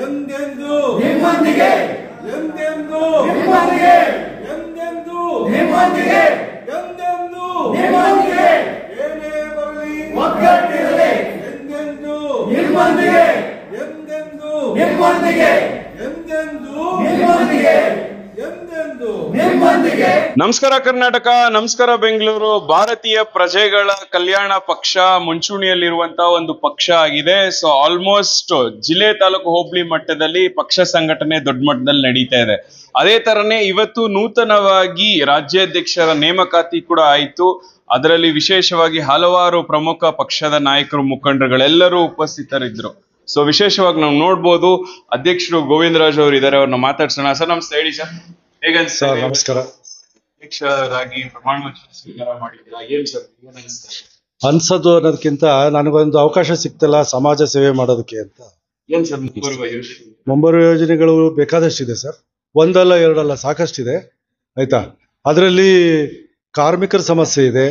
ಎಂದೆಂದು ನಿಮ್ಮೊಂದಿಗೆ ಎಂದೆಂದು ನಿಮ್ಮೊಂದಿಗೆ ಎಂದೆಂದು ನಿಮ್ಮೊಂದಿಗೆ ಎಂದೆಂದು ನಿಮ್ಮೊಂದಿಗೆ ಏನೇ ಬರಲಿ ಒಗ್ಗಟ್ಟಿರಲಿ ಎಂದೆಂದು ನಿಮ್ಮೊಂದಿಗೆ ಎಂದೆಂದು ನಿಮ್ಮೊಂದಿಗೆ ಎಂದೆಂದು ನಿಮ್ಮೊಂದಿಗೆ ಎಂದೆಂದು ನಿಮ್ಮೊಂದಿಗೆ. ನಮಸ್ಕಾರ ಕರ್ನಾಟಕ, ನಮಸ್ಕಾರ ಬೆಂಗಳೂರು. ಭಾರತೀಯ ಪ್ರಜೆಗಳ ಕಲ್ಯಾಣ ಪಕ್ಷ ಮುಂಚೂಣಿಯಲ್ಲಿರುವಂತಹ ಒಂದು ಪಕ್ಷ ಆಗಿದೆ. ಸೊ ಆಲ್ಮೋಸ್ಟ್ ಜಿಲ್ಲೆ ತಾಲೂಕು ಹೋಬಳಿ ಮಟ್ಟದಲ್ಲಿ ಪಕ್ಷ ಸಂಘಟನೆ ದೊಡ್ಡ ಮಟ್ಟದಲ್ಲಿ ನಡೀತಾ ಇದೆ. ಅದೇ ತರನೇ ಇವತ್ತು ನೂತನವಾಗಿ ರಾಜ್ಯಾಧ್ಯಕ್ಷರ ನೇಮಕಾತಿ ಕೂಡ ಆಯಿತು. ಅದರಲ್ಲಿ ವಿಶೇಷವಾಗಿ ಹಲವಾರು ಪ್ರಮುಖ ಪಕ್ಷದ ನಾಯಕರು, ಮುಖಂಡರುಗಳೆಲ್ಲರೂ ಉಪಸ್ಥಿತರಿದ್ರು. ಸೊ ವಿಶೇಷವಾಗಿ ನಾವು ನೋಡ್ಬೋದು, ಅಧ್ಯಕ್ಷರು ಗೋವಿಂದರಾಜ್ ಅವರು ಇದ್ದಾರೆ, ಅವ್ರನ್ನ ಮಾತಾಡ್ಸೋಣ. ಸರ್ ನಮಸ್ತೆ, ಹೇಳಿ ಸರ್, ಹೇಗನ್ಸ? ಸರ್ ನಮಸ್ಕಾರ. ಅಧ್ಯಕ್ಷರಾಗಿ ಪ್ರಮಾಣ ವಚನ ಸ್ವೀಕಾರ ಮಾಡಿದ್ದೀರಾ, ಏನ್ ಸರ್ ಏನ್ ಅನಿಸ್ತಾ ಇದೆ? ಅನ್ಸೋದು ಅನ್ನೋದಕ್ಕಿಂತ ನನಗೊಂದು ಅವಕಾಶ ಸಿಕ್ತಲ್ಲ ಸಮಾಜ ಸೇವೆ ಮಾಡೋದಕ್ಕೆ ಅಂತ. ಏನ್ ಸರ್ ಮುಂಬರುವ ಯೋಜನೆ? ಮುಂಬರುವ ಯೋಜನೆಗಳು ಬೇಕಾದಷ್ಟಿದೆ ಸರ್, ಒಂದಲ್ಲ ಎರಡಲ್ಲ ಸಾಕಷ್ಟಿದೆ, ಆಯ್ತಾ. ಅದರಲ್ಲಿ ಕಾರ್ಮಿಕರ ಸಮಸ್ಯೆ ಇದೆ,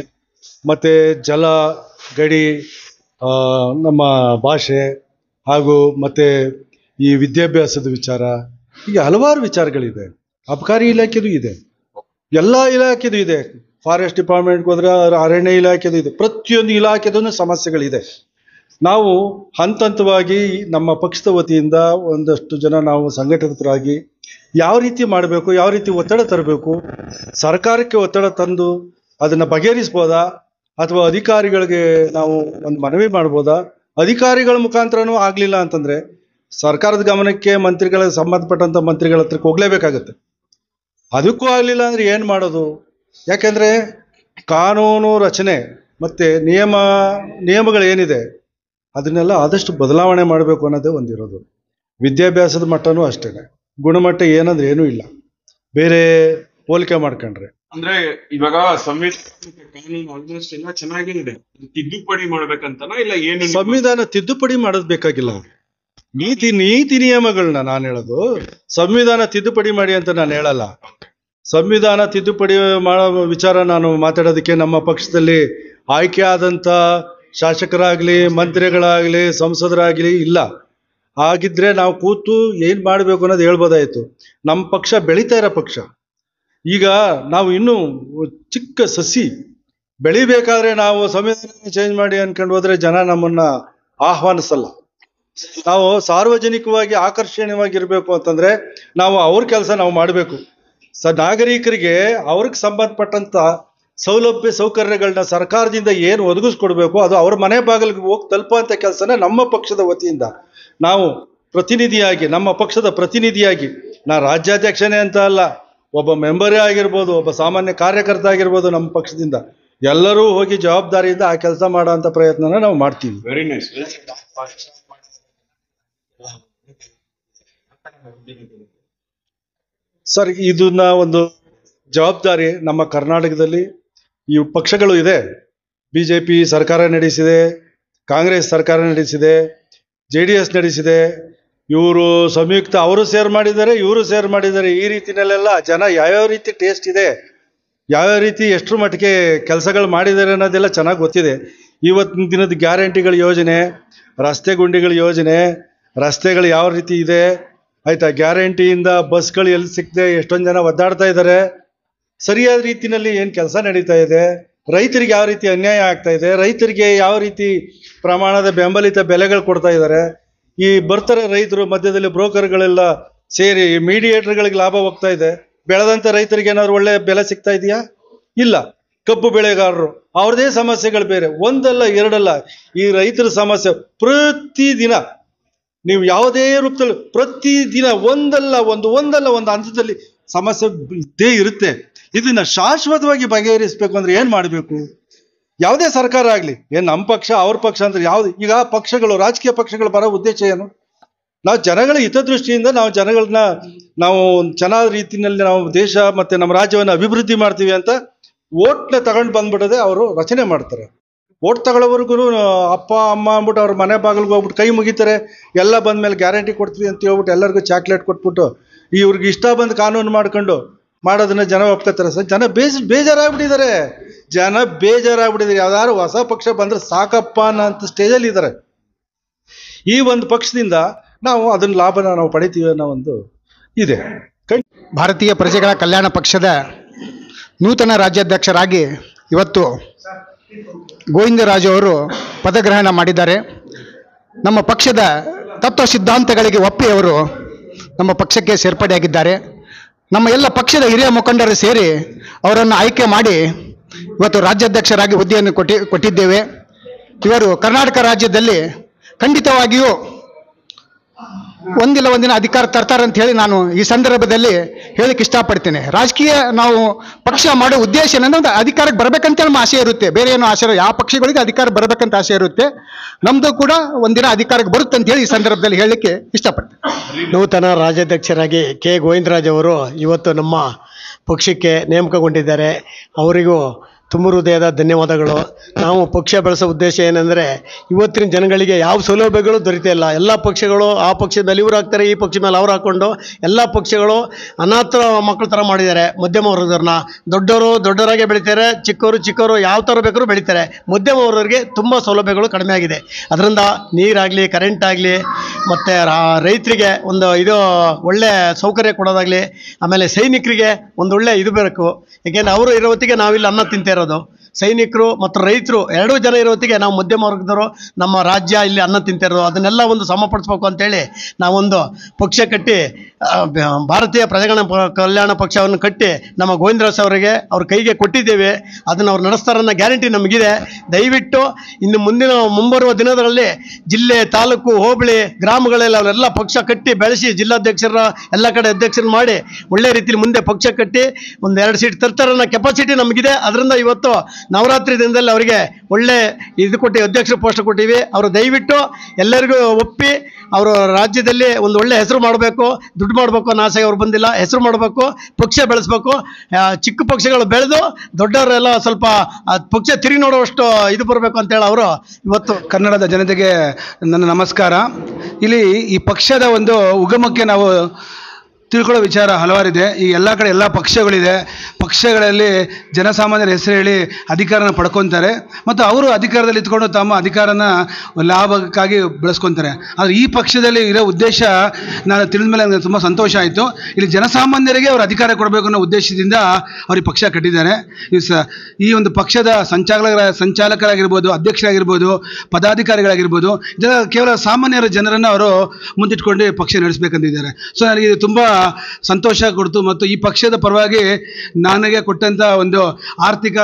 ಮತ್ತೆ ಜಲ, ಗಡಿ, ನಮ್ಮ ಭಾಷೆ, ಹಾಗೂ ಮತ್ತೆ ಈ ವಿದ್ಯಾಭ್ಯಾಸದ ವಿಚಾರ, ಹೀಗೆ ಹಲವಾರು ವಿಚಾರಗಳಿದೆ. ಅಬಕಾರಿ ಇಲಾಖೆದು ಇದೆ, ಎಲ್ಲ ಇಲಾಖೆದು ಇದೆ. ಫಾರೆಸ್ಟ್ ಡಿಪಾರ್ಟ್ಮೆಂಟ್ಗೆ ಹೋದ್ರೆ ಅರಣ್ಯ ಇಲಾಖೆದು ಇದೆ. ಪ್ರತಿಯೊಂದು ಇಲಾಖೆದೂ ಸಮಸ್ಯೆಗಳಿದೆ. ನಾವು ಹಂತ ಹಂತವಾಗಿ ನಮ್ಮ ಪಕ್ಷದ ವತಿಯಿಂದ ಒಂದಷ್ಟು ಜನ ನಾವು ಸಂಘಟಿತರಾಗಿ ಯಾವ ರೀತಿ ಮಾಡಬೇಕು, ಯಾವ ರೀತಿ ಒತ್ತಡ ತರಬೇಕು, ಸರ್ಕಾರಕ್ಕೆ ಒತ್ತಡ ತಂದು ಅದನ್ನು ಬಗೆಹರಿಸ್ಬೋದಾ, ಅಥವಾ ಅಧಿಕಾರಿಗಳಿಗೆ ನಾವು ಒಂದು ಮನವಿ ಮಾಡ್ಬೋದಾ. ಅಧಿಕಾರಿಗಳ ಮುಖಾಂತರನೂ ಆಗಲಿಲ್ಲ ಅಂತಂದರೆ ಸರ್ಕಾರದ ಗಮನಕ್ಕೆ ಮಂತ್ರಿಗಳಿಗೆ ಸಂಬಂಧಪಟ್ಟಂಥ ಮಂತ್ರಿಗಳ ಹತ್ರಕ್ಕೆ ಹೋಗಲೇಬೇಕಾಗತ್ತೆ. ಅದಕ್ಕೂ ಆಗಲಿಲ್ಲ ಅಂದರೆ ಏನು ಮಾಡೋದು? ಯಾಕೆಂದರೆ ಕಾನೂನು ರಚನೆ ಮತ್ತು ನಿಯಮಗಳೇನಿದೆ ಅದನ್ನೆಲ್ಲ ಆದಷ್ಟು ಬದಲಾವಣೆ ಮಾಡಬೇಕು ಅನ್ನೋದೇ ಒಂದಿರೋದು. ವಿದ್ಯಾಭ್ಯಾಸದ ಮಟ್ಟನೂ ಅಷ್ಟೇ, ಗುಣಮಟ್ಟ ಏನಂದ್ರೆ ಏನೂ ಇಲ್ಲ ಬೇರೆ ಹೋಲಿಕೆ ಮಾಡ್ಕೊಂಡ್ರೆ. ಅಂದ್ರೆ ಇವಾಗ ಸಂವಿಧಾನ ಕಾನೂನು ಆಲ್ಮೋಸ್ಟ್ ಎಲ್ಲ ಚೆನ್ನಾಗೇ ಇದೆ, ತಿದ್ದುಪಡಿ ಮಾಡ್ಬೇಕಂತನಾ ಇಲ್ಲ ಏನು? ಸಂವಿಧಾನ ತಿದ್ದುಪಡಿ ಮಾಡೋದು ಬೇಕಾಗಿಲ್ಲ. ನೀತಿ ನಿಯಮಗಳನ್ನ ನಾನು ಹೇಳೋದು. ಸಂವಿಧಾನ ತಿದ್ದುಪಡಿ ಮಾಡಿ ಅಂತ ನಾನು ಹೇಳಲ್ಲ. ಸಂವಿಧಾನ ತಿದ್ದುಪಡಿ ಮಾಡೋ ವಿಚಾರ ನಾನು ಮಾತಾಡೋದಕ್ಕೆ ನಮ್ಮ ಪಕ್ಷದಲ್ಲಿ ಆಯ್ಕೆ ಆದಂಥ ಶಾಸಕರಾಗಲಿ, ಮಂತ್ರಿಗಳಾಗಲಿ, ಸಂಸದರಾಗಲಿ ಇಲ್ಲ. ಹಾಗಿದ್ರೆ ನಾವು ಕೂತು ಏನು ಮಾಡಬೇಕು ಅನ್ನೋದು ಹೇಳ್ಬೋದಾಯಿತು. ನಮ್ಮ ಪಕ್ಷ ಬೆಳೀತಾ ಇರೋ ಪಕ್ಷ. ಈಗ ನಾವು ಇನ್ನೂ ಚಿಕ್ಕ ಸಸಿ ಬೆಳಿಬೇಕಾದ್ರೆ ನಾವು ಸಂವಿಧಾನ ಚೇಂಜ್ ಮಾಡಿ ಅನ್ಕೊಂಡು ಹೋದ್ರೆ ಜನ ನಮ್ಮನ್ನ ಆಹ್ವಾನಿಸಲ್ಲ. ನಾವು ಸಾರ್ವಜನಿಕವಾಗಿ ಆಕರ್ಷಣೀಯವಾಗಿರ್ಬೇಕು ಅಂತಂದ್ರೆ ನಾವು ಅವ್ರ ಕೆಲಸ ನಾವು ಮಾಡಬೇಕು. ನಾಗರಿಕರಿಗೆ ಅವ್ರಿಗೆ ಸಂಬಂಧಪಟ್ಟಂತ ಸೌಲಭ್ಯ ಸೌಕರ್ಯಗಳನ್ನ ಸರ್ಕಾರದಿಂದ ಏನು ಒದಗಿಸ್ಕೊಡ್ಬೇಕು ಅದು ಅವ್ರ ಮನೆ ಬಾಗಿಲಿಗೆ ಹೋಗಿ ತಲುಪುವಂಥ ಕೆಲಸನ ನಮ್ಮ ಪಕ್ಷದ ವತಿಯಿಂದ ನಾವು ಪ್ರತಿನಿಧಿಯಾಗಿ, ನಮ್ಮ ಪಕ್ಷದ ಪ್ರತಿನಿಧಿಯಾಗಿ, ನಾ ರಾಜ್ಯಾಧ್ಯಕ್ಷನೇ ಅಂತ ಅಲ್ಲ, ಒಬ್ಬ ಮೆಂಬರೇ ಆಗಿರ್ಬೋದು, ಒಬ್ಬ ಸಾಮಾನ್ಯ ಕಾರ್ಯಕರ್ತ ಆಗಿರ್ಬೋದು, ನಮ್ಮ ಪಕ್ಷದಿಂದ ಎಲ್ಲರೂ ಹೋಗಿ ಜವಾಬ್ದಾರಿಯಿಂದ ಆ ಕೆಲಸ ಮಾಡೋಂಥ ಪ್ರಯತ್ನನ ನಾವು ಮಾಡ್ತೀವಿ. Very nice. ಸರ್, ಇದನ್ನ ಒಂದು ಜವಾಬ್ದಾರಿ ನಮ್ಮ ಕರ್ನಾಟಕದಲ್ಲಿ ಈ ಪಕ್ಷಗಳು ಇದೆ. BJP ಸರ್ಕಾರ ನಡೆಸಿದೆ, ಕಾಂಗ್ರೆಸ್ ಸರ್ಕಾರ ನಡೆಸಿದೆ, JDS ನಡೆಸಿದೆ, ಇವರು ಸಂಯುಕ್ತ ಅವರು ಸೇರ್ ಮಾಡಿದ್ದಾರೆ, ಇವರು ಸೇರ್ ಮಾಡಿದ್ದಾರೆ. ಈ ರೀತಿನಲ್ಲೆಲ್ಲ ಜನ ಯಾವ್ಯಾವ ರೀತಿ ಟೇಸ್ಟ್ ಇದೆ, ಯಾವ್ಯಾವ ರೀತಿ ಎಷ್ಟರ ಮಟ್ಟಿಗೆ ಕೆಲಸಗಳು ಮಾಡಿದ್ದಾರೆ ಅನ್ನೋದೆಲ್ಲ ಚೆನ್ನಾಗಿ ಗೊತ್ತಿದೆ. ಇವತ್ತಿನ ದಿನದ ಗ್ಯಾರಂಟಿಗಳ ಯೋಜನೆ, ರಸ್ತೆ ಗುಂಡಿಗಳ ಯೋಜನೆ, ರಸ್ತೆಗಳು ಯಾವ ರೀತಿ ಇದೆ, ಆಯ್ತಾ, ಗ್ಯಾರಂಟಿಯಿಂದ ಬಸ್ಗಳು ಎಲ್ಲಿ ಸಿಕ್ಕದೆ ಎಷ್ಟೊಂದು ಜನ ಒದ್ದಾಡ್ತಾ ಇದ್ದಾರೆ, ಸರಿಯಾದ ರೀತಿಯಲ್ಲಿ ಏನು ಕೆಲಸ ನಡೀತಾ ಇದೆ, ರೈತರಿಗೆ ಯಾವ ರೀತಿ ಅನ್ಯಾಯ ಆಗ್ತಾ ಇದೆ, ರೈತರಿಗೆ ಯಾವ ರೀತಿ ಪ್ರಮಾಣದ ಬೆಂಬಲಿತ ಬೆಲೆಗಳು ಕೊಡ್ತಾ ಇದ್ದಾರೆ. ಈ ಬರ್ತಾರೆ ರೈತರು ಮಧ್ಯದಲ್ಲಿ ಬ್ರೋಕರ್ಗಳೆಲ್ಲ ಸೇರಿ ಮೀಡಿಯೇಟರ್ಗಳಿಗೆ ಲಾಭ ಹೋಗ್ತಾ ಇದೆ. ಬೆಳೆದಂಥ ರೈತರಿಗೆ ಏನಾದ್ರು ಒಳ್ಳೆ ಬೆಲೆ ಸಿಗ್ತಾ ಇದೆಯಾ? ಇಲ್ಲ. ಕಬ್ಬು ಬೆಳೆಗಾರರು ಅವ್ರದೇ ಸಮಸ್ಯೆಗಳು ಬೇರೆ, ಒಂದಲ್ಲ ಎರಡಲ್ಲ. ಈ ರೈತರ ಸಮಸ್ಯೆ ಪ್ರತಿದಿನ ನೀವು ಯಾವುದೇ ರೂಪದಲ್ಲಿ ಪ್ರತಿದಿನ ಒಂದಲ್ಲ ಒಂದು ಹಂತದಲ್ಲಿ ಸಮಸ್ಯೆ ಇದ್ದೇ ಇರುತ್ತೆ. ಇದನ್ನ ಶಾಶ್ವತವಾಗಿ ಬಗೆಹರಿಸಬೇಕು ಅಂದ್ರೆ ಏನ್ ಮಾಡಬೇಕು? ಯಾವುದೇ ಸರ್ಕಾರ ಆಗಲಿ, ಏನು ನಮ್ಮ ಪಕ್ಷ ಅವ್ರ ಪಕ್ಷ ಅಂದ್ರೆ ಯಾವ್ದು? ಈಗ ಪಕ್ಷಗಳು, ರಾಜಕೀಯ ಪಕ್ಷಗಳು ಬರೋ ಉದ್ದೇಶ ಏನು? ನಾವು ಜನಗಳ ಹಿತದೃಷ್ಟಿಯಿಂದ ನಾವು ಜನಗಳನ್ನ ನಾವು ಚೆನ್ನಾದ ರೀತಿಯಲ್ಲಿ ನಾವು ದೇಶ ಮತ್ತೆ ನಮ್ಮ ರಾಜ್ಯವನ್ನು ಅಭಿವೃದ್ಧಿ ಮಾಡ್ತೀವಿ ಅಂತ ಓಟ್ನ ತಗೊಂಡು ಬಂದ್ಬಿಡೋದೆ ಅವರು ರಚನೆ ಮಾಡ್ತಾರೆ. ಓಟ್ ತಗೊಳ್ಳೋವರೆಗೂ ಅಪ್ಪ ಅಮ್ಮ ಅಂದ್ಬಿಟ್ಟು ಅವ್ರ ಮನೆ ಬಾಗಿಲಿಗೆ ಹೋಗ್ಬಿಟ್ಟು ಕೈ ಮುಗಿತಾರೆ. ಎಲ್ಲ ಬಂದ್ಮೇಲೆ ಗ್ಯಾರಂಟಿ ಕೊಡ್ತೀವಿ ಅಂತ ಹೇಳ್ಬಿಟ್ಟು ಎಲ್ಲರಿಗೂ ಚಾಕ್ಲೇಟ್ ಕೊಟ್ಬಿಟ್ಟು ಇವ್ರಿಗೆ ಇಷ್ಟ ಬಂದು ಕಾನೂನು ಮಾಡ್ಕೊಂಡು ಮಾಡೋದನ್ನ ಜನ ಒಪ್ಕೋತಾರೆ. ಸರ್, ಜನ ಬೇಜಾರಾಗ್ಬಿಟ್ಟಿದ್ದಾರೆ. ಯಾವ್ದಾದ್ರು ಹೊಸ ಪಕ್ಷ ಬಂದ್ರೆ ಸಾಕಪ್ಪ ಅನ್ನೋ ಸ್ಟೇಜಲ್ಲಿ ಇದ್ದಾರೆ. ಈ ಒಂದು ಪಕ್ಷದಿಂದ ನಾವು ಅದನ್ನ ಲಾಭನ ನಾವು ಪಡಿತೀವಿ ಅನ್ನೋ ಒಂದು ಇದೆ. ಭಾರತೀಯ ಪ್ರಜೆಗಳ ಕಲ್ಯಾಣ ಪಕ್ಷದ ನೂತನ ರಾಜ್ಯಾಧ್ಯಕ್ಷರಾಗಿ ಇವತ್ತು ಗೋವಿಂದರಾಜು ಅವರು ಪದಗ್ರಹಣ ಮಾಡಿದ್ದಾರೆ. ನಮ್ಮ ಪಕ್ಷದ ತತ್ವ ಸಿದ್ಧಾಂತಗಳಿಗೆ ಒಪ್ಪಿ ಅವರು ನಮ್ಮ ಪಕ್ಷಕ್ಕೆ ಸೇರ್ಪಡೆಯಾಗಿದ್ದಾರೆ. ನಮ್ಮ ಎಲ್ಲ ಪಕ್ಷದ ಹಿರಿಯ ಮುಖಂಡರು ಸೇರಿ ಅವರನ್ನು ಆಯ್ಕೆ ಮಾಡಿ ಇವತ್ತು ರಾಜ್ಯಾಧ್ಯಕ್ಷರಾಗಿ ಹುದ್ದೆಯನ್ನು ಕೊಟ್ಟಿದ್ದೇವೆ. ಇವರು ಕರ್ನಾಟಕ ರಾಜ್ಯದಲ್ಲಿ ಖಂಡಿತವಾಗಿಯೂ ಒಂದಿಲ್ಲ ಒಂದಿನ ಅಧಿಕಾರ ತರ್ತಾರೆ ಅಂತ ಹೇಳಿ ನಾನು ಈ ಸಂದರ್ಭದಲ್ಲಿ ಹೇಳಕ್ಕೆ ಇಷ್ಟಪಡ್ತೇನೆ. ರಾಜಕೀಯ ನಾವು ಪಕ್ಷ ಮಾಡೋ ಉದ್ದೇಶ ಏನಂದ್ರೆ ಅಧಿಕಾರಕ್ಕೆ ಬರಬೇಕಂತ ನಮ್ಮ ಆಸೆ ಇರುತ್ತೆ. ಬೇರೆ ಏನೋ ಆಸೆ ಯಾವ ಪಕ್ಷಗಳಿಗೆ ಅಧಿಕಾರ ಬರಬೇಕಂತ ಆಸೆ ಇರುತ್ತೆ. ನಮ್ಮದು ಕೂಡ ಒಂದಿನ ಅಧಿಕಾರಕ್ಕೆ ಬರುತ್ತೆ ಅಂತ ಹೇಳಿ ಈ ಸಂದರ್ಭದಲ್ಲಿ ಹೇಳಲಿಕ್ಕೆ ಇಷ್ಟಪಡ್ತೇನೆ. ನೂತನ ರಾಜ್ಯಾಧ್ಯಕ್ಷರಾಗಿ ಕೆ ಗೋವಿಂದರಾಜ್ ಅವರು ಇವತ್ತು ನಮ್ಮ ಪಕ್ಷಕ್ಕೆ ನೇಮಕಗೊಂಡಿದ್ದಾರೆ. ಅವರಿಗೂ ತುಂಬ ಹೃದಯದ ಧನ್ಯವಾದಗಳು. ನಾವು ಪಕ್ಷ ಬೆಳೆಸೋ ಉದ್ದೇಶ ಏನಂದರೆ ಇವತ್ತಿನ ಜನಗಳಿಗೆ ಯಾವ ಸೌಲಭ್ಯಗಳು ದೊರೀತಾ ಇಲ್ಲ. ಎಲ್ಲ ಪಕ್ಷಗಳು ಆ ಪಕ್ಷದ ಮೇಲೆ ಇವ್ರು ಹಾಕ್ತಾರೆ, ಈ ಪಕ್ಷದ ಮೇಲೆ ಅವ್ರು ಹಾಕ್ಕೊಂಡು ಎಲ್ಲ ಪಕ್ಷಗಳು ಅನಾಥ ಮಕ್ಕಳ ಥರ ಮಾಡಿದ್ದಾರೆ. ಮಧ್ಯಮ ವರ್ಗದವ್ರನ್ನ ದೊಡ್ಡವರಾಗೆ ಬೆಳೀತಾರೆ, ಚಿಕ್ಕವರು ಯಾವ ಥರ ಬೇಕಾದ್ರೂ ಬೆಳೀತಾರೆ. ಮಧ್ಯಮ ವರ್ಗದವ್ರಿಗೆ ತುಂಬ ಸೌಲಭ್ಯಗಳು ಕಡಿಮೆ ಆಗಿದೆ. ಅದರಿಂದ ನೀರಾಗಲಿ, ಕರೆಂಟ್ ಆಗಲಿ, ಮತ್ತು ರೈತರಿಗೆ ಒಂದು ಒಳ್ಳೆ ಸೌಕರ್ಯ ಕೊಡೋದಾಗಲಿ, ಆಮೇಲೆ ಸೈನಿಕರಿಗೆ ಒಂದು ಒಳ್ಳೆ ಬೇಕು. ಏಕೆಂದರೆ ಅವರು ಇರೋ ಹೊತ್ತಿಗೆ ನಾವಿಲ್ಲಿ ಅನ್ನ ತಿಂತಾ ಇರೋದು. ಸೈನಿಕರು ಮತ್ತು ರೈತರು ಎರಡೂ ಜನ ಇರೋ ಹೊತ್ತಿಗೆ ನಾವು ಮಧ್ಯಮ ವರ್ಗದವರು ನಮ್ಮ ರಾಜ್ಯ ಇಲ್ಲಿ ಅನ್ನ ತಿಂತಿರೋದು. ಅದನ್ನೆಲ್ಲ ಒಂದು ಸಮಪಡಿಸ್ಬೇಕು ಅಂತೇಳಿ ನಾವೊಂದು ಪಕ್ಷ ಕಟ್ಟಿ ಭಾರತೀಯ ಪ್ರಜೆಗಳ ಕಲ್ಯಾಣ ಪಕ್ಷವನ್ನು ಕಟ್ಟಿ ನಮ್ಮ ಗೋವಿಂದರಾಜ್ ಅವರಿಗೆ ಅವ್ರ ಕೈಗೆ ಕೊಟ್ಟಿದ್ದೇವೆ. ಅದನ್ನು ಅವ್ರು ನಡೆಸ್ತಾರನ್ನ ಗ್ಯಾರಂಟಿ ನಮಗಿದೆ. ದಯವಿಟ್ಟು ಇನ್ನು ಮುಂಬರುವ ದಿನಗಳಲ್ಲಿ ಜಿಲ್ಲೆ, ತಾಲೂಕು, ಹೋಬಳಿ, ಗ್ರಾಮಗಳಲ್ಲಿ ಅವರೆಲ್ಲ ಪಕ್ಷ ಕಟ್ಟಿ ಬೆಳೆಸಿ ಜಿಲ್ಲಾಧ್ಯಕ್ಷರ ಎಲ್ಲ ಕಡೆ ಅಧ್ಯಕ್ಷರನ್ನ ಮಾಡಿ ಒಳ್ಳೆ ರೀತಿಯಲ್ಲಿ ಮುಂದೆ ಪಕ್ಷ ಕಟ್ಟಿ ಒಂದು 2 ಸೀಟ್ ತರ್ತಾರನ್ನ ಕೆಪಾಸಿಟಿ ನಮಗಿದೆ. ಅದರಿಂದ ಇವತ್ತು ನವರಾತ್ರಿ ದಿನದಲ್ಲಿ ಅವರಿಗೆ ಒಳ್ಳೆ ಕೊಟ್ಟು ಅಧ್ಯಕ್ಷರ ಪೋಸ್ಟ್ ಕೊಟ್ಟಿವಿ. ಅವರು ದಯವಿಟ್ಟು ಎಲ್ಲರಿಗೂ ಒಪ್ಪಿ ಅವರು ರಾಜ್ಯದಲ್ಲಿ ಒಂದು ಒಳ್ಳೆ ಹೆಸರು ಮಾಡಬೇಕು, ದುಡ್ಡು ಮಾಡಬೇಕು ಅನ್ನೋ ಆಸೆಗೆ ಅವ್ರು ಬಂದಿಲ್ಲ. ಹೆಸರು ಮಾಡಬೇಕು, ಪಕ್ಷ ಬೆಳೆಸಬೇಕು. ಚಿಕ್ಕ ಪಕ್ಷಗಳು ಬೆಳೆದು ದೊಡ್ಡವರೆಲ್ಲ ಸ್ವಲ್ಪ ಪಕ್ಷ ತಿರುಗಿ ನೋಡುವಷ್ಟು ಬರಬೇಕು ಅಂತೇಳಿ ಅವರು ಇವತ್ತು. ಕನ್ನಡದ ಜನತೆಗೆ ನನ್ನ ನಮಸ್ಕಾರ. ಇಲ್ಲಿ ಈ ಪಕ್ಷದ ಒಂದು ಉಗಮಕ್ಕೆ ನಾವು ತಿಳ್ಕೊಳ್ಳೋ ವಿಚಾರ ಹಲವಾರಿದೆ. ಈ ಎಲ್ಲ ಕಡೆ ಎಲ್ಲ ಪಕ್ಷಗಳಿದೆ. ಪಕ್ಷಗಳಲ್ಲಿ ಜನಸಾಮಾನ್ಯರ ಹೆಸರು ಹೇಳಿ ಅಧಿಕಾರನ ಪಡ್ಕೊತಾರೆ ಮತ್ತು ಅವರು ಅಧಿಕಾರದಲ್ಲಿ ಇದ್ಕೊಂಡು ತಮ್ಮ ಅಧಿಕಾರನ ಲಾಭಕ್ಕಾಗಿ ಬೆಳೆಸ್ಕೊತಾರೆ. ಆದರೆ ಈ ಪಕ್ಷದಲ್ಲಿ ಇರೋ ಉದ್ದೇಶ ನಾನು ತಿಳಿದ ಮೇಲೆ ನನಗೆ ತುಂಬ ಸಂತೋಷ ಆಯಿತು. ಇಲ್ಲಿ ಜನಸಾಮಾನ್ಯರಿಗೆ ಅವರು ಅಧಿಕಾರ ಕೊಡಬೇಕು ಅನ್ನೋ ಉದ್ದೇಶದಿಂದ ಅವ್ರಿಗೆ ಪಕ್ಷ ಕಟ್ಟಿದ್ದಾರೆ. ಈ ಒಂದು ಪಕ್ಷದ ಸಂಚಾಲಕರಾಗಿರ್ಬೋದು, ಅಧ್ಯಕ್ಷರಾಗಿರ್ಬೋದು, ಪದಾಧಿಕಾರಿಗಳಾಗಿರ್ಬೋದು, ಇದೆಲ್ಲ ಕೇವಲ ಸಾಮಾನ್ಯರ ಜನರನ್ನು ಅವರು ಮುಂದಿಟ್ಕೊಂಡು ಪಕ್ಷ ನಡೆಸಬೇಕಂತಿದ್ದಾರೆ. ಸೊ ನನಗೆ ಇದು ತುಂಬ ಸಂತೋಷ ಕೊಡ್ತು. ಮತ್ತು ಈ ಪಕ್ಷದ ಪರವಾಗಿ ನನಗೆ ಕೊಟ್ಟಂಥ ಒಂದು ಆರ್ಥಿಕ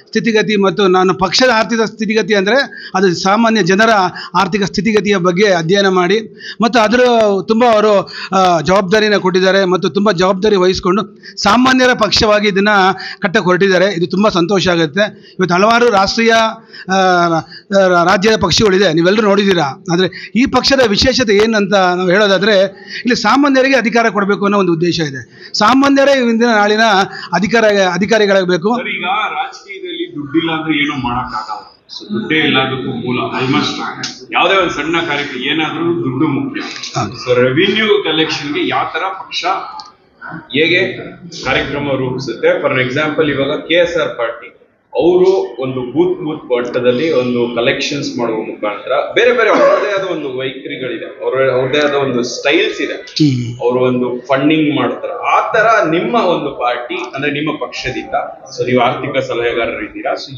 ಸ್ಥಿತಿಗತಿ ಮತ್ತು ನಾನು ಪಕ್ಷದ ಆರ್ಥಿಕ ಸ್ಥಿತಿಗತಿ ಅಂದರೆ ಅದು ಸಾಮಾನ್ಯ ಜನರ ಆರ್ಥಿಕ ಸ್ಥಿತಿಗತಿಯ ಬಗ್ಗೆ ಅಧ್ಯಯನ ಮಾಡಿ ಮತ್ತು ಅದರ ತುಂಬ ಅವರು ಜವಾಬ್ದಾರಿನ ಕೊಟ್ಟಿದ್ದಾರೆ ಮತ್ತು ತುಂಬ ಜವಾಬ್ದಾರಿ ವಹಿಸ್ಕೊಂಡು ಸಾಮಾನ್ಯರ ಪಕ್ಷವಾಗಿ ಇದನ್ನು ಕಟ್ಟಕ್ಕೆ ಹೊರಟಿದ್ದಾರೆ. ಇದು ತುಂಬ ಸಂತೋಷ ಆಗುತ್ತೆ. ಇವತ್ತು ಹಲವಾರು ರಾಜ್ಯದ ಪಕ್ಷಗಳಿದೆ, ನೀವೆಲ್ಲರೂ ನೋಡಿದ್ದೀರಾ. ಆದರೆ ಈ ಪಕ್ಷದ ವಿಶೇಷತೆ ಏನಂತ ನಾವು ಹೇಳೋದಾದರೆ ಇಲ್ಲಿ ಸಾಮಾನ್ಯರಿಗೆ ಅಧಿಕಾರ ಕೊಡಬೇಕು ಅನ್ನೋ ಒಂದು ಉದ್ದೇಶ ಇದೆ. ಸಾಮಾನ್ಯರೇ ಇಂದಿನ ನಾಳಿನ ಅಧಿಕಾರಿಗಳಾಗಬೇಕು. ಈಗ ರಾಜಕೀಯದಲ್ಲಿ ದುಡ್ಡಿಲ್ಲ ಅಂದ್ರೆ ಏನೋ ಮಾಡಕ್ಕಾಗಲ್ಲ. ದುಡ್ಡೇ ಎಲ್ಲದಕ್ಕೂ ಮೂಲ. ಆಲ್ಮೋಸ್ಟ್ ಯಾವುದೇ ಒಂದು ಸಣ್ಣ ಕಾರ್ಯಕ್ರಮ ಏನಾದ್ರೂ ದುಡ್ಡು ಮುಖ್ಯ. ಸೊ ರೆವಿನ್ಯೂ ಕಲೆಕ್ಷನ್ಗೆ ಯಾವ ತರ ಪಕ್ಷ ಹೇಗೆ ಕಾರ್ಯಕ್ರಮ ರೂಪಿಸುತ್ತೆ. ಫಾರ್ ಎಕ್ಸಾಂಪಲ್ ಇವಾಗ KSR ಪಾರ್ಟಿ ಅವರು ಒಂದು ಬೂತ್ ಮಟ್ಟದಲ್ಲಿ ಒಂದು ಕಲೆಕ್ಷನ್ಸ್ ಮಾಡುವ ಮುಖಾಂತರ ಬೇರೆ ಬೇರೆ ಅವರದೇ ಆದ ಒಂದು ವೈಖರಿಗಳಿದೆ, ಅವ್ರದೇ ಆದ ಒಂದು ಸ್ಟೈಲ್ಸ್ ಇದೆ, ಅವರು ಒಂದು ಫಂಡಿಂಗ್ ಮಾಡ್ತಾರೆ. ಆ ತರ ನಿಮ್ಮ ಒಂದು ಪಾರ್ಟಿ ಅಂದ್ರೆ ನಿಮ್ಮ ಪಕ್ಷದಿಂದ ಸೊ ನೀವು ಆರ್ಥಿಕ ಸಲಹೆಗಾರರಿದ್ದೀರಾ. ಸೊ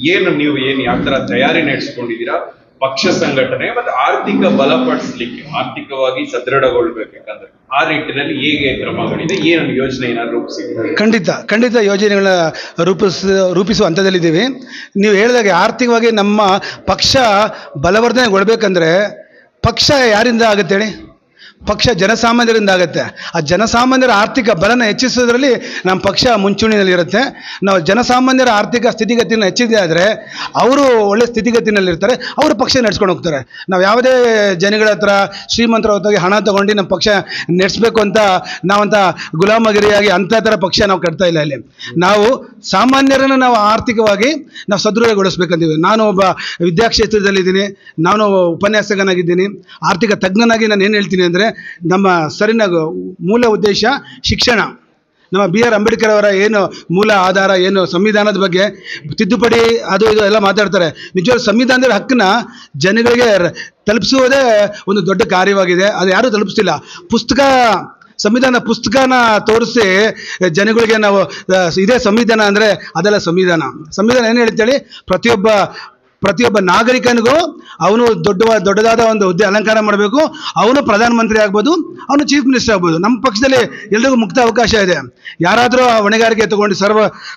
ನೀವು ಯಾವ ತರ ತಯಾರಿ ನಡೆಸ್ಕೊಂಡಿದ್ದೀರಾ ಪಕ್ಷ ಸಂಘಟನೆ ಮತ್ತೆ ಆರ್ಥಿಕ ಬಲಪಡಿಸ್ಲಿಕ್ಕೆ, ಆರ್ಥಿಕವಾಗಿ ಸದೃಢಗೊಳ್ಬೇಕಂದ್ರೆ ಆ ನಿಟ್ಟಿನಲ್ಲಿ ಹೇಗೆ ಕ್ರಮಗಳಿದೆ, ಏನು ಯೋಜನೆ ಏನಾದ್ರು ರೂಪಿಸಿದ್ದೀರಾ? ಖಂಡಿತ ಯೋಜನೆಗಳನ್ನ ರೂಪಿಸುವ ಹಂತದಲ್ಲಿದ್ದೀವಿ. ನೀವು ಹೇಳಿದಾಗೆ ಆರ್ಥಿಕವಾಗಿ ನಮ್ಮ ಪಕ್ಷ ಬಲವರ್ಧನೆಗೊಳ್ಬೇಕಂದ್ರೆ ಪಕ್ಷ ಯಾರಿಂದ ಆಗುತ್ತೆ ಹೇಳಿ? ಪಕ್ಷ ಜನಸಾಮಾನ್ಯರಿಂದ ಆಗುತ್ತೆ. ಆ ಜನಸಾಮಾನ್ಯರ ಆರ್ಥಿಕ ಬಲನ ಹೆಚ್ಚಿಸೋದ್ರಲ್ಲಿ ನಮ್ಮ ಪಕ್ಷ ಮುಂಚೂಣಿನಲ್ಲಿರುತ್ತೆ. ನಾವು ಜನಸಾಮಾನ್ಯರ ಆರ್ಥಿಕ ಸ್ಥಿತಿಗತಿಯನ್ನು ಹೆಚ್ಚಿದೆ ಆದರೆ ಅವರು ಒಳ್ಳೆ ಸ್ಥಿತಿಗತಿನಲ್ಲಿರ್ತಾರೆ, ಅವರು ಪಕ್ಷ ನಡೆಸ್ಕೊಂಡು ಹೋಗ್ತಾರೆ. ನಾವು ಯಾವುದೇ ಜನಗಳ ಹತ್ರ ಶ್ರೀಮಂತರ ಹೊತ್ತಾಗಿ ಹಣ ತಗೊಂಡು ನಮ್ಮ ಪಕ್ಷ ನಡೆಸಬೇಕು ಅಂತ ನಾವಂತ ಗುಲಾಮಗಿರಿಯಾಗಿ ಅಂಥ ಥರ ಪಕ್ಷ ನಾವು ಕಟ್ತಾ ಇಲ್ಲ. ಇಲ್ಲಿ ನಾವು ಸಾಮಾನ್ಯರನ್ನು ನಾವು ಆರ್ಥಿಕವಾಗಿ ನಾವು ಸದೃಢಗೊಳಿಸ್ಬೇಕಂತೀವಿ. ನಾನು ಒಬ್ಬ ವಿದ್ಯಾಕ್ಷೇತ್ರದಲ್ಲಿದ್ದೀನಿ, ನಾನು ಉಪನ್ಯಾಸಕನಾಗಿದ್ದೀನಿ, ಆರ್ಥಿಕ ತಜ್ಞನಾಗಿ ನಾನು ಏನು ಹೇಳ್ತೀನಿ ಅಂದರೆ ನಮ್ಮ ಸರಿನ ಮೂಲ ಉದ್ದೇಶ ಶಿಕ್ಷಣ. ನಮ್ಮ BR ಅಂಬೇಡ್ಕರ್ ಅವರ ಏನು ಮೂಲ ಆಧಾರ ಏನು ಸಂವಿಧಾನದ ಬಗ್ಗೆ ತಿದ್ದುಪಡಿ ಅದು ಇದು ಎಲ್ಲ ಮಾತಾಡ್ತಾರೆ. ನಿಜವಾದ ಸಂವಿಧಾನದ ಹಕ್ಕನ್ನ ಜನಗಳಿಗೆ ತಲುಪಿಸುವುದೇ ಒಂದು ದೊಡ್ಡ ಕಾರ್ಯವಾಗಿದೆ. ಅದು ಯಾರೂ ತಲುಪಿಸ್ತಿಲ್ಲ. ಸಂವಿಧಾನ ಪುಸ್ತಕನ ತೋರಿಸಿ ಜನಗಳಿಗೆ ನಾವು ಇದೇ ಸಂವಿಧಾನ ಅಂದರೆ ಅದೆಲ್ಲ ಸಂವಿಧಾನ ಏನು ಹೇಳ್ತೇಳಿ, ಪ್ರತಿಯೊಬ್ಬ ನಾಗರಿಕನಿಗೂ ಅವನು ದೊಡ್ಡದಾದ ಒಂದು ಹುದ್ದೆ ಅಲಂಕಾರ ಮಾಡಬೇಕು. ಅವನು ಪ್ರಧಾನಮಂತ್ರಿ ಆಗ್ಬೋದು, ಅವನು ಚೀಫ್ ಮಿನಿಸ್ಟರ್ ಆಗ್ಬೋದು. ನಮ್ಮ ಪಕ್ಷದಲ್ಲಿ ಎಲ್ರಿಗೂ ಮುಕ್ತ ಅವಕಾಶ ಇದೆ. ಯಾರಾದರೂ ಹೊಣೆಗಾರಿಕೆ ತಗೊಂಡು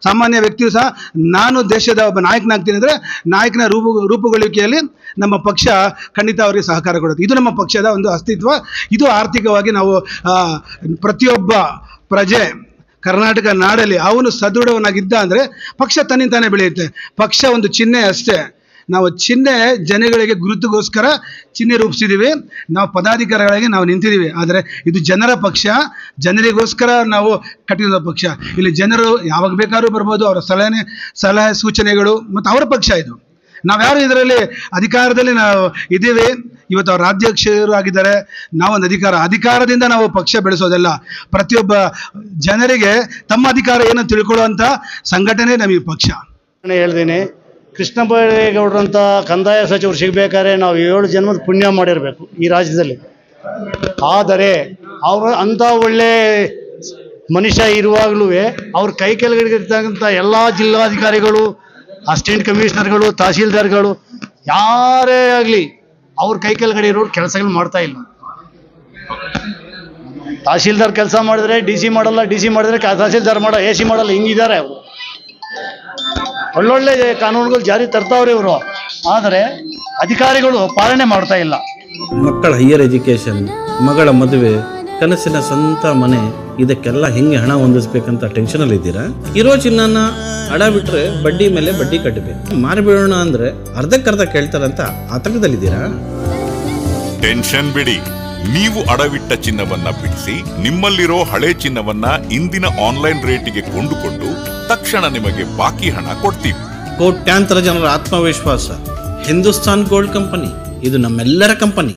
ಸಾಮಾನ್ಯ ವ್ಯಕ್ತಿಯು ಸಹ ನಾನು ದೇಶದ ಒಬ್ಬ ನಾಯಕನಾಗ್ತೀನಿ ಅಂದರೆ ನಾಯಕನ ರೂಪುಗೊಳ್ಳುವಿಕೆಯಲ್ಲಿ ನಮ್ಮ ಪಕ್ಷ ಖಂಡಿತ ಅವರಿಗೆ ಸಹಕಾರ ಕೊಡುತ್ತೆ. ಇದು ನಮ್ಮ ಪಕ್ಷದ ಒಂದು ಅಸ್ತಿತ್ವ. ಇದು ಆರ್ಥಿಕವಾಗಿ ನಾವು ಪ್ರತಿಯೊಬ್ಬ ಪ್ರಜೆ ಕರ್ನಾಟಕ ನಾಡಲ್ಲಿ ಅವನು ಸದೃಢವನಾಗಿದ್ದ ಅಂದರೆ ಪಕ್ಷ ತನ್ನಿಂತಾನೇ ಬೆಳೆಯುತ್ತೆ. ಪಕ್ಷ ಒಂದು ಚಿಹ್ನೆ ಅಷ್ಟೇ. ನಾವು ಚಿಹ್ನೆ ಜನಗಳಿಗೆ ಗುರುತಿಗೋಸ್ಕರ ಚಿಹ್ನೆ ರೂಪಿಸಿದ್ದೀವಿ. ನಾವು ಪದಾಧಿಕಾರಿಗಳಾಗಿ ನಾವು ನಿಂತಿದ್ದೀವಿ. ಆದರೆ ಇದು ಜನರ ಪಕ್ಷ, ಜನರಿಗೋಸ್ಕರ ನಾವು ಕಟ್ಟಿದ ಪಕ್ಷ. ಇಲ್ಲಿ ಜನರು ಯಾವಾಗ ಬೇಕಾದ್ರೂ ಬರ್ಬೋದು. ಅವರ ಸಲಹೆ ಸೂಚನೆಗಳು ಮತ್ತು ಅವರ ಪಕ್ಷ ಇದು. ನಾವ್ಯಾರು ಇದರಲ್ಲಿ ಅಧಿಕಾರದಲ್ಲಿ ನಾವು ಇದ್ದೀವಿ. ಇವತ್ತು ಅವ್ರ ರಾಜ್ಯಾಧ್ಯಕ್ಷರು ಆಗಿದ್ದಾರೆ. ನಾವೊಂದು ಅಧಿಕಾರದಿಂದ ನಾವು ಪಕ್ಷ ಬೆಳೆಸೋದಲ್ಲ. ಪ್ರತಿಯೊಬ್ಬ ಜನರಿಗೆ ತಮ್ಮ ಅಧಿಕಾರ ಏನೋ ತಿಳ್ಕೊಳ್ಳುವಂಥ ಸಂಘಟನೆ ನಮಗೆ ಪಕ್ಷ. ನಾನು ಹೇಳ್ತೀನಿ, ಕೃಷ್ಣ ಬೈರೇಗೌಡರಂಥ ಕಂದಾಯ ಸಚಿವರು ಸಿಗಬೇಕಾದ್ರೆ ನಾವು 7 ಜನ್ಮದ ಪುಣ್ಯ ಮಾಡಿರಬೇಕು ಈ ರಾಜ್ಯದಲ್ಲಿ. ಆದರೆ ಅವರು ಅಂಥ ಒಳ್ಳೆ ಮನುಷ್ಯ ಇರುವಾಗಲೂ ಅವ್ರ ಕೈ ಕೆಳಗಡೆ ಇರ್ತಕ್ಕಂಥ ಎಲ್ಲ ಜಿಲ್ಲಾಧಿಕಾರಿಗಳು, ಅಸಿಸ್ಟೆಂಟ್ ಕಮಿಷನರ್ಗಳು, ತಹಸೀಲ್ದಾರ್ಗಳು ಯಾರೇ ಆಗಲಿ ಅವ್ರ ಕೈ ಕೆಳಗಡೆ ಇರೋರು ಕೆಲಸಗಳು ಮಾಡ್ತಾ ಇಲ್ಲ. ತಹಸೀಲ್ದಾರ್ ಕೆಲಸ ಮಾಡಿದ್ರೆ DC ಮಾಡಲ್ಲ, DC ಮಾಡಿದ್ರೆ ತಹಸೀಲ್ದಾರ್ AC ಮಾಡಲ್ಲ. ಹಿಂಗಿದ್ದಾರೆ ಅವರು. ಒಳ್ಳೊಳ್ಳೆ ಕಾನೂನುಗಳು ಜಾರಿ ತರ್ತಾವ್ರೆ ಇವರು, ಆದರೆ ಅಧಿಕಾರಿಗಳು ಪಾಲನೆ ಮಾಡ್ತಾ ಇಲ್ಲ. ಮಕ್ಕಳ ಹೈಯರ್ ಎಜುಕೇಷನ್, ಮಗಳ ಮದುವೆ, ಕನಸಿನ ಸ್ವಂತ ಮನೆ, ಇದಕ್ಕೆಲ್ಲ ಹೆಂಗೆ ಹಣ ಹೊಂದಿಸ್ಬೇಕಂತ ಟೆನ್ಷನಲ್ಲಿ ಇದ್ದೀರಾ? ಇರೋ ಚಿನ್ನನ ಅಡ ಬಿಟ್ರೆ ಬಡ್ಡಿ ಮೇಲೆ ಬಡ್ಡಿ ಕಟ್ಟಬೇಕು. ಮಾರಿಬಿಡೋಣ ಅಂದ್ರೆ ಅರ್ಧಕ್ಕರ್ಧ ಕೇಳ್ತಾರಂತ ಆತಂಕದಲ್ಲಿದ್ದೀರಾ? ಟೆನ್ಷನ್ ಬಿಡಿ. ನೀವು ಅಡವಿಟ್ಟ ಚಿನ್ನವನ್ನ ಬಿಡಿಸಿ ನಿಮ್ಮಲ್ಲಿರೋ ಹಳೆ ಚಿನ್ನವನ್ನ ಇಂದಿನ ಆನ್ಲೈನ್ ರೇಟಿಗೆ ಕೊಂಡುಕೊಂಡು ತಕ್ಷಣ ನಿಮಗೆ ಬಾಕಿ ಹಣ ಕೊಡ್ತೀವಿ. ಕೋಟ್ಯಾಂತರ ಜನರ ಆತ್ಮವಿಶ್ವಾಸ ಹಿಂದೂಸ್ತಾನ್ ಗೋಲ್ಡ್ ಕಂಪನಿ. ಇದು ನಮ್ಮೆಲ್ಲರ ಕಂಪನಿ.